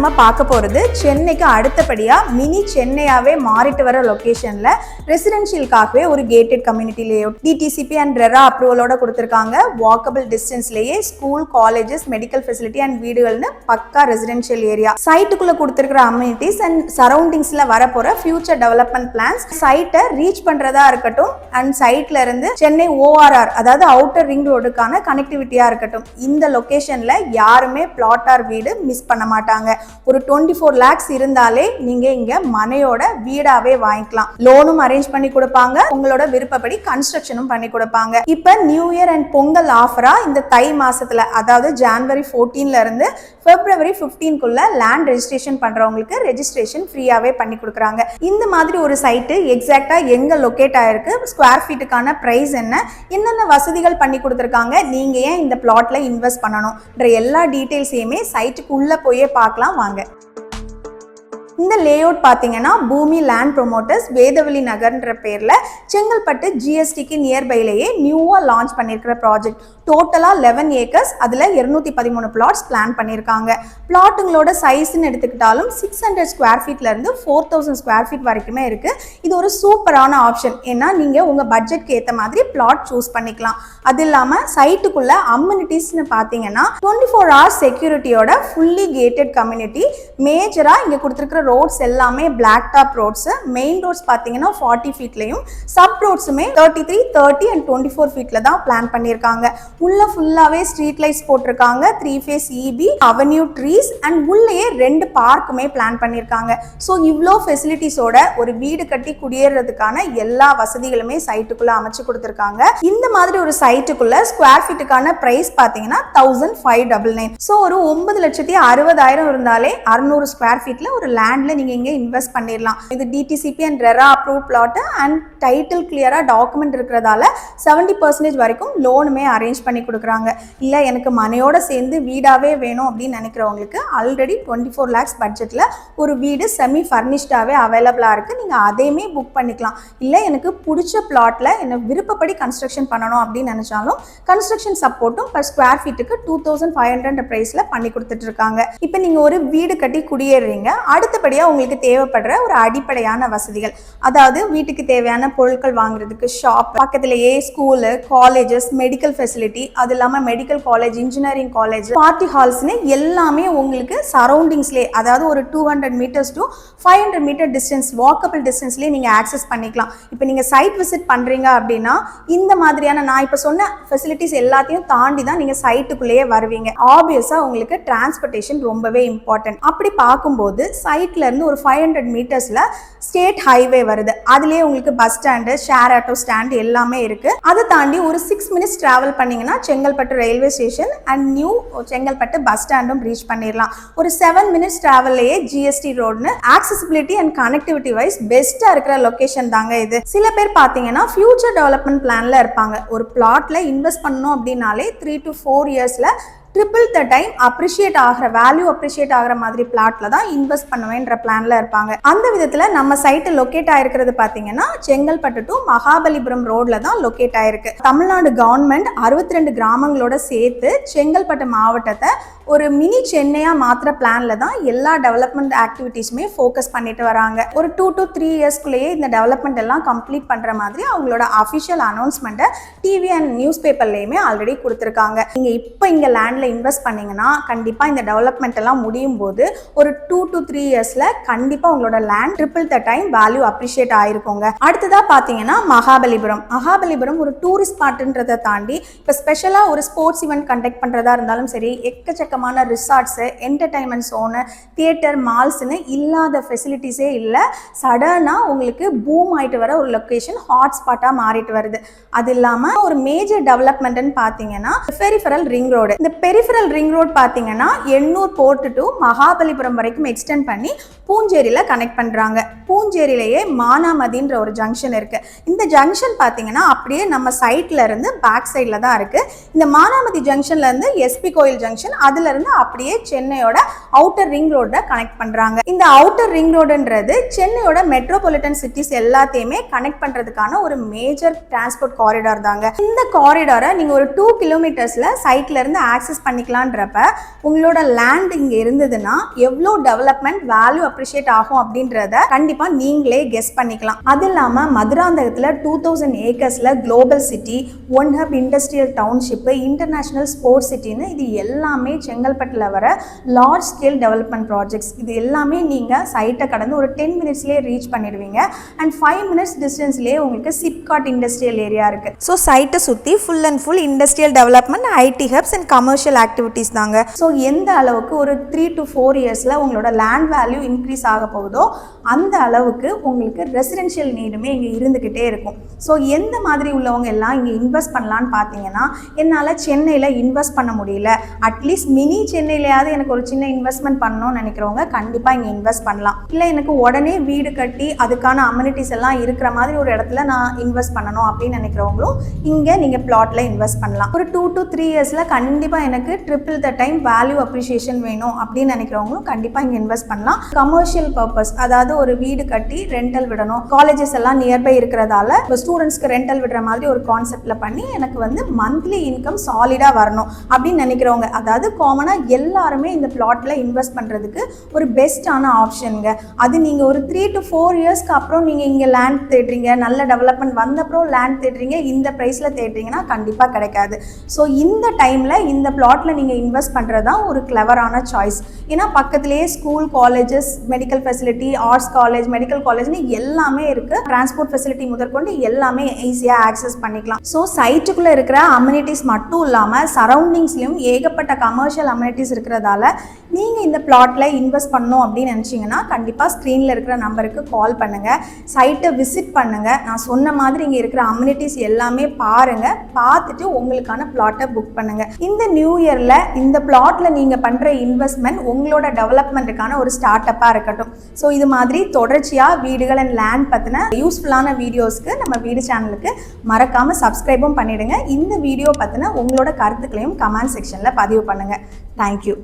நம்ம பார்க்க போகிறது சென்னைக்கு அடுத்தபடியாக மினி சென்னையாகவே மாறிட்டு வர லொக்கேஷனில் ரெசிடென்ஷியலுக்காகவே ஒரு gated community layout DTCP and RERA அப்ரூவலோட கொடுத்துருக்காங்க. வாக்கபிள் டிஸ்டன்ஸ்லேயே school, colleges, medical facility and வீடுகள்னு பக்கா ரெசிடென்ஷியல் ஏரியா. சைட்டுக்குள்ளே கொடுத்துருக்கிற அம்யூனிட்டிஸ் அண்ட் சரௌண்டிங்ஸில் வரப்போகிற ஃபியூச்சர் டெவலப்மெண்ட் பிளான்ஸ், சைட்டை ரீச் பண்ணுறதா இருக்கட்டும் அண்ட் சைட்ல இருந்து சென்னை ORR அதாவது அவுட்டர் ரிங் ரோடுக்கான கனெக்டிவிட்டியாக இருக்கட்டும், இந்த லொக்கேஷனில் யாருமே பிளாட் ஆர் வீடு மிஸ் பண்ண மாட்டாங்க. ஒரு 24 lakhs இருந்தாலே நீங்க இங்க மனையோட வீடாவே வாங்கிக்கலாம். லோனும் அரேஞ்ச் பண்ணி கொடுப்பாங்க, உங்களோட விருப்பப்படி கன்ஸ்ட்ரக்ஷனும் பண்ணி கொடுப்பாங்க. இப்ப நியூ இயர் அண்ட் பொங்கல் ஆஃபரா இந்த தை மாசத்துல அதாவது January 14ல இருந்து February 15க்குள்ள லேண்ட் ரெஜிஸ்ட்ரேஷன் பண்றவங்களுக்கு ரெஜிஸ்ட்ரேஷன் ஃப்ரீயாவே பண்ணி கொடுக்குறாங்க. இந்த மாதிரி ஒரு சைட்டு எக்ஸாக்டா எங்க லொகேட் ஆயிருக்கு, ஸ்கொயர் ஃபீட்டுக்கான பிரைஸ் என்னென்ன வசதிகள் பண்ணி கொடுத்துருக்காங்க, நீங்க ஏன் இந்த பிளாட்ல இன்வெஸ்ட் பண்ணணும்ன்ற எல்லா டீடைல்ஸையுமே சைட்டுக்கு உள்ள போயே பார்க்கலாம் வாங்க. இந்த லேஅவுட் பார்த்தீங்கன்னா பூமி லேண்ட் ப்ரொமோட்டர்ஸ் வேதவழி நகர்ன்ற பேரில் செங்கல்பட்டு GSTக்கு நியர்பைலேயே நியூவாக லான்ச் பண்ணியிருக்கிற ப்ராஜெக்ட். டோட்டலாக 11 acres, அதில் 213 plots பிளான் பண்ணியிருக்காங்க. பிளாட்டுங்களோட சைஸ்ன்னு எடுத்துக்கிட்டாலும் 600 square feetலேருந்து 4000 square feet வரைக்குமே இருக்குது. இது ஒரு சூப்பரான ஆப்ஷன். ஏன்னா நீங்கள் உங்கள் பட்ஜெட்க்கு ஏற்ற மாதிரி பிளாட் சூஸ் பண்ணிக்கலாம். அது இல்லாமல் சைட்டுக்குள்ள அம்யூனிட்டிஸ்னு பார்த்தீங்கன்னா 24 hours செக்யூரிட்டியோட ஃபுல்லி கேட்டட் கம்யூனிட்டி. மேஜராக இங்கே கொடுத்துருக்கிற ரோட்ஸ் எல்லாமே black top roads. Main roads பார்த்தீங்கன்னா 40 feetலையும், சப் ரோட்ஸுமே 33, 30 and 24 feetல தான் பிளான் பண்ணியிருக்காங்க. உள்ள ஃபுல்லாவே ஸ்ட்ரீட் லைட்ஸ் போட்டிருக்காங்க, 3 phase EB, avenue trees and உள்ளேயே 2 பார்க்குமே பிளான் பண்ணியிருக்காங்க. ஸோ இவ்வளோ ஃபெசிலிட்டிஸோட ஒரு வீடு கட்டி குடியேறதுக்கான எல்லா வசதிகளுமே சைட்டுக்குள்ள அமைச்சு கொடுத்துருக்காங்க. இந்த மாதிரி ஒரு சைட்டுக்குள்ள ஸ்கொயர் ஃபீட்டுக்கான பிரைஸ் பார்த்தீங்கன்னா 1599. ஸோ ஒரு 9,60,000 இருந்தாலே 600 square feetல ஒரு லேண்ட்ல நீங்க இங்க இன்வெஸ்ட் பண்ணிடலாம். இது DTCP and RERA approve plot and title கிளியரா டாக்குமெண்ட் இருக்கிறதால 70% வரைக்கும் லோனுமே அரேஞ்ச் பண்ணி கொடுக்குறாங்க. இல்ல எனக்கு மனையோட சேர்ந்து வீடாவே வேணும் அப்படின்னு நினைக்கிறவங்களுக்கு ஆல்ரெடி 24 lakhs பட்ஜெட்ல ஒரு வீடு செமி ஃபர்னிஷ்டாவே அவைலபிளா இருக்கு. நீங்க அதையுமே புக் பண்ணிக்கலாம். இல்ல எனக்கு பிடிச்ச பிளாட்ல என்ன விருப்பப்படி கன்ஸ்ட்ரக்ஷன் பண்ணணும் அப்படின்னு நினைச்சாலும் கன்ஸ்ட்ரக்ஷன் சப்போர்ட்டும் per square feetக்கு 2500 பிரைஸ்ல பண்ணி கொடுத்துட்டு இருக்காங்க. இப்போ நீங்க ஒரு வீடு கட்டி குடியேறீங்க, அடுத்தபடியா உங்களுக்கு தேவைப்படுற ஒரு அடிப்படையான வசதிகள், அதாவது வீட்டுக்கு தேவையான பொருட்கள் வாங்குறதுக்கு ஷாப், பக்கத்திலேயே ஸ்கூலு, காலேஜஸ், மெடிக்கல் ஃபெசிலிட்டி, அது இல்லாமல் medical college, engineering college, party ஹால்ஸ்னு எல்லாமே உங்களுக்கு சரௌண்டிங்ஸ்லேயே, அதாவது ஒரு 200 meters to 500 meter distance walkable டிஸ்டன்ஸ்லேயே நீங்கள் ஆக்சஸ் பண்ணிக்கலாம். இப்போ நீங்கள் சைட் விசிட் பண்ணுறீங்க அப்படின்னா இந்த மாதிரியான நான் இப்போ சொன்ன ஃபெசிலிட்டிஸ் எல்லாத்தையும் தாண்டி தான் நீங்கள் சைட்டுக்குள்ளேயே வருவீங்க. ஆப்வியஸாக உங்களுக்கு டிரான்ஸ்போர்ட்டேஷன் ரொம்பவே இம்பார்ட்டன்ட். அப்படி பார்க்கும்போது சைட்ல இருந்து ஒரு 500 metersல ஸ்டேட் ஹைவே வருது. அதுலயே உங்களுக்கு bus stand, share auto stand எல்லாமே இருக்கு. அதை தாண்டி ஒரு 6 minutes டிராவல் பண்ணீங்கன்னா Chengalpattu railway station and new Chengalpattu bus ஸ்டாண்டும் ரீச் பண்ணிடலாம். ஒரு 7 minutes டிராவல்லையே GST ரோடுன்னு ஆக்சசிபிலிட்டி அண்ட் கனெக்டிவிட்டி வைஸ் பெஸ்டா இருக்கிற லொகேஷன் தாங்க இது. சில பேர் பாத்தீங்கன்னா ஃபியூச்சர் டெவலப்மெண்ட் பிளான்ல இருப்பாங்க. ஒரு பிளாட்ல இன்வெஸ்ட் பண்ணணும் அப்படின்னாலே 3 to 4 yearsல ட்ரிபிள் த டைம் அப்ரிஷியேட் ஆகிற வேல்யூ அப்ரிஷியேட் ஆகிற மாதிரி பிளாட்ல தான் இன்வெஸ்ட் பண்ணுவேன்ற பிளான்ல இருப்பாங்க. அந்த விதத்துல நம்ம சைட்டு லொக்கேட் ஆயிருக்கிறது பாத்தீங்கன்னா செங்கல்பட்டு டு மகாபலிபுரம் ரோட்ல தான் லொக்கேட் ஆயிருக்கு. தமிழ்நாடு கவர்மெண்ட் 62 கிராமங்களோட சேர்த்து செங்கல்பட்டு மாவட்டத்தை ஒரு மினி சென்னையா மாத்திர பிளான்ல தான் எல்லா டெவலப்மெண்ட் ஆக்டிவிட்டிஸுமே ஃபோக்கஸ் பண்ணிட்டு வராங்க. ஒரு 2 to 3 yearsக்குள்ளேயே இந்த டெவலப்மெண்ட் எல்லாம் கம்ப்ளீட் பண்ற மாதிரி அவங்களோட அஃபிஷியல் அனௌன்ஸ்மெண்ட்டை டிவி அண்ட் நியூஸ் பேப்பர்லயுமே ஆல்ரெடி கொடுத்துருக்காங்க. நீங்க இப்போ இங்க லேண்ட்ல இன்வெஸ்ட் பண்ணீங்கன்னா கண்டிப்பா இந்த டெவலப்மெண்ட் எல்லாம் முடியும் போது ஒரு 2 to 3 yearsல கண்டிப்பா உங்களோட land triple the time value appreciate ஆயிருக்குங்க. அடுத்ததா பாத்தீங்கன்னா மகாபலிபுரம் ஒரு டூரிஸ்ட் ஸ்பாட்ன்றதை தாண்டி இப்போ ஸ்பெஷலா ஒரு ஸ்போர்ட்ஸ் ஈவெண்ட் கண்டக்ட் பண்றதா இருந்தாலும் சரி, எக்கச்சக்கமான ரிசார்ட்ஸ், என்டர்டைன்மெண்ட் சோனு, தியேட்டர், மால்ஸ்னு இல்லாத ஃபெசிலிட்டிஸே இல்லை. சடனா உங்களுக்கு பூம் ஆயிட்டு வர ஒரு லொகேஷன் ஹாட் ஸ்பாட்டா மாறிட்டு வருது. அது இல்லாம ஒரு மேஜர் டெவலப்மெண்ட்னு பாத்தீங்கன்னா பெரிஃபரல் ரிங் ரோடு. இந்த பெரிஃபரல் ரிங் ரோட் பார்த்தீங்கன்னா எண்ணூர் போர்ட் டு மகாபலிபுரம் வரைக்கும் எக்ஸ்டெண்ட் பண்ணி பூஞ்சேரியில கனெக்ட் பண்றாங்க. பூஞ்சேரியிலேயே மானாமதின்ற ஒரு ஜங்ஷன் இருக்கு. இந்த ஜங்ஷன் பார்த்தீங்கன்னா அப்படியே நம்ம சைட்ல இருந்து பேக் சைட்ல தான் இருக்கு. இந்த மானாமதி ஜங்ஷன்ல இருந்து SP கோயில் ஜங்ஷன், அதுல அதுல இருந்து அப்படியே சென்னையோட அவுட்டர் ரிங் ரோட கனெக்ட் பண்றாங்க. இந்த அவுட்டர் ரிங் ரோடுன்றது சென்னையோட மெட்ரோபாலிட்டன் சிட்டிஸ் எல்லாத்தையுமே கனெக்ட் பண்றதுக்கான ஒரு மேஜர் டிரான்ஸ்போர்ட் காரிடார் தாங்க. இந்த காரிடாரை நீங்க ஒரு 2 கிலோமீட்டர்ஸ்ல சைட்ல இருந்து ஆக்சஸ் பண்ணிக்கலான்றப்ப உங்களோட லேண்ட் இங்க இருந்ததுன்னா எவ்வளோ டெவலப்மெண்ட் வேல்யூ அப்ரிஷியேட் ஆகும் அப்படின்றத கண்டிப்பா நீங்களே கெஸ் பண்ணிக்கலாம். அது இல்லாம மதுராந்தகத்துல 2000 ஏக்கர்ஸ்ல global city, one hub industrial township, international sports சிட்டின்னு இது எல்லாமே செங்கல்பட்டுல வர லார்ஜ் ஸ்கேல் டெவலப்மெண்ட் ப்ராஜெக்ட்ஸ். இது எல்லாமே நீங்க சைட்டை கடந்து ஒரு 10 மினிட்ஸ்லேயே ரீச் பண்ணிடுவீங்க. அண்ட் 5 மினிட்ஸ் டிஸ்டன்ஸ்லேயே உங்களுக்கு சிப்காட் இண்டஸ்ட்ரியல் ஏரியா இருக்கு. ஸோ சைட்டை சுற்றி full and full industrial development, IT hubs and commercial activities தாங்க. ஸோ எந்த அளவுக்கு ஒரு 3 to 4 இயர்ஸில் உங்களோட லேண்ட் வேல்யூ இன்க்ரீஸ் ஆக போகுதோ அந்த அளவுக்கு உங்களுக்கு ரெசிடென்ஷியல் நீடுமே இங்கே இருந்துக்கிட்டே இருக்கும். ஸோ எந்த மாதிரி உள்ளவங்க எல்லாம் இங்கே இன்வெஸ்ட் பண்ணலான்னு பார்த்தீங்கன்னா, என்னால் சென்னையில் இன்வெஸ்ட் பண்ண முடியல, அட்லீஸ்ட் மினி சென்னையிலையாவது எனக்கு ஒரு சின்ன இன்வெஸ்ட்மெண்ட் பண்ணணும்னு நினைக்கிறவங்க கண்டிப்பாக இங்கே இன்வெஸ்ட் பண்ணலாம். இல்லை எனக்கு உடனே வீடு கட்டி அதுக்கான அம்யூனிட்டிஸ் எல்லாம் இருக்கிற மாதிரி ஒரு இடத்துல நான் இன்வெஸ்ட் பண்ணணும் அப்படின்னு நினைக்கிறவங்களும் இங்கே நீங்கள் பிளாட்ல இன்வெஸ்ட் பண்ணலாம். ஒரு 2 to 3 இயர்ஸில் கண்டிப்பாக எனக்கு triple the time value appreciation வேணும் அப்படின்னு நினைக்கிறவங்களும் கண்டிப்பாக இங்கே இன்வெஸ்ட் பண்ணலாம். கமர்ஷியல் பர்பஸ், அதாவது ஒரு வீடு கட்டி ரெண்டல் விடணும், காலேஜஸ் எல்லாம் நியர்பை இருக்கிறதால ஸ்டூடெண்ட்ஸ்க்கு ரெண்டல் விடுற மாதிரி ஒரு கான்செப்ட்ல பண்ணி எனக்கு வந்து மந்த்லி இன்கம் சாலிடா வரணும் அப்படின்னு நினைக்கிறவங்க, அதாவது காமனா எல்லாருமே இந்த பிளாட்ல இன்வெஸ்ட் பண்றதுக்கு ஒரு பெஸ்டான ஆப்ஷனுங்க. அது நீங்க ஒரு 3 to 4 இயர்ஸ்க்கு அப்புறம் நீங்க இங்க லேண்ட் தேடுறீங்க, நல்ல டெவலப்மெண்ட் வந்த அப்புறம் லேண்ட் தேடுறீங்க, இந்த பிரைஸ்ல தேடுறீங்கன்னா கண்டிப்பா கிடைக்காது. ஸோ இந்த டைம்ல இந்த பிளாட்ல நீங்க இன்வெஸ்ட் பண்றதுதான் ஒரு கிளவரான சாய்ஸ். ஏன்னா பக்கத்திலேயே school, colleges, medical facility, arts college, medical காலேஜ்னு எல்லாமே இருக்கு. டிரான்ஸ்போர்ட் ஃபெசிலிட்டி முதற்கொண்டு எல்லாமே ஈஸியா ஆக்சஸ் பண்ணிக்கலாம். ஸோ சைட்டுக்குள்ள இருக்கிற அம்யூனிட்டிஸ் மட்டும் இல்லாம சரௌண்டிங்ஸ்லயும் ஏகப்பட்ட கமர்ஷியல் அம்யூனிட்டிஸ் இருக்கிறதால நீங்க இந்த பிளாட்ல இன்வெஸ்ட் பண்ணணும் அப்படின்னு நினைச்சீங்கன்னா கண்டிப்பா ஸ்கிரீன்ல இருக்கிற நம்பருக்கு கால் பண்ணுங்க, சைட்டை விசிட் பண்ணுங்க. நான் சொன்ன மாதிரி இங்க இருக்கிற அம்யூனிட்டிஸ் எல்லாமே பாருங்க, பார்த்துட்டு உங்களுக்கான பிளாட்டை புக் பண்ணுங்க. இந்த நியூ இயர்ல இந்த பிளாட்ல நீங்க பண்ற இன்வெஸ்ட்மெண்ட் உங்களோட டெவலப்மெண்ட்டுக்கான ஒரு ஸ்டார்ட் அப்பா இருக்கட்டும். ஸோ இது மாதிரி தொடர்ச்சியா வீடுகள் அண்ட் லேண்ட் பத்தின யூஸ்ஃபுல்லான வீடியோஸ்க்கு நம்ம வீடு சேனலுக்கு மறக்காம சப்ஸ்கிரைபும் பண்ணிடுங்க. இந்த வீடியோ பத்தின உங்களோட கருத்துக்களையும் கமெண்ட் செக்ஷன்ல பதிவு பண்ணுங்க. தேங்க்யூ.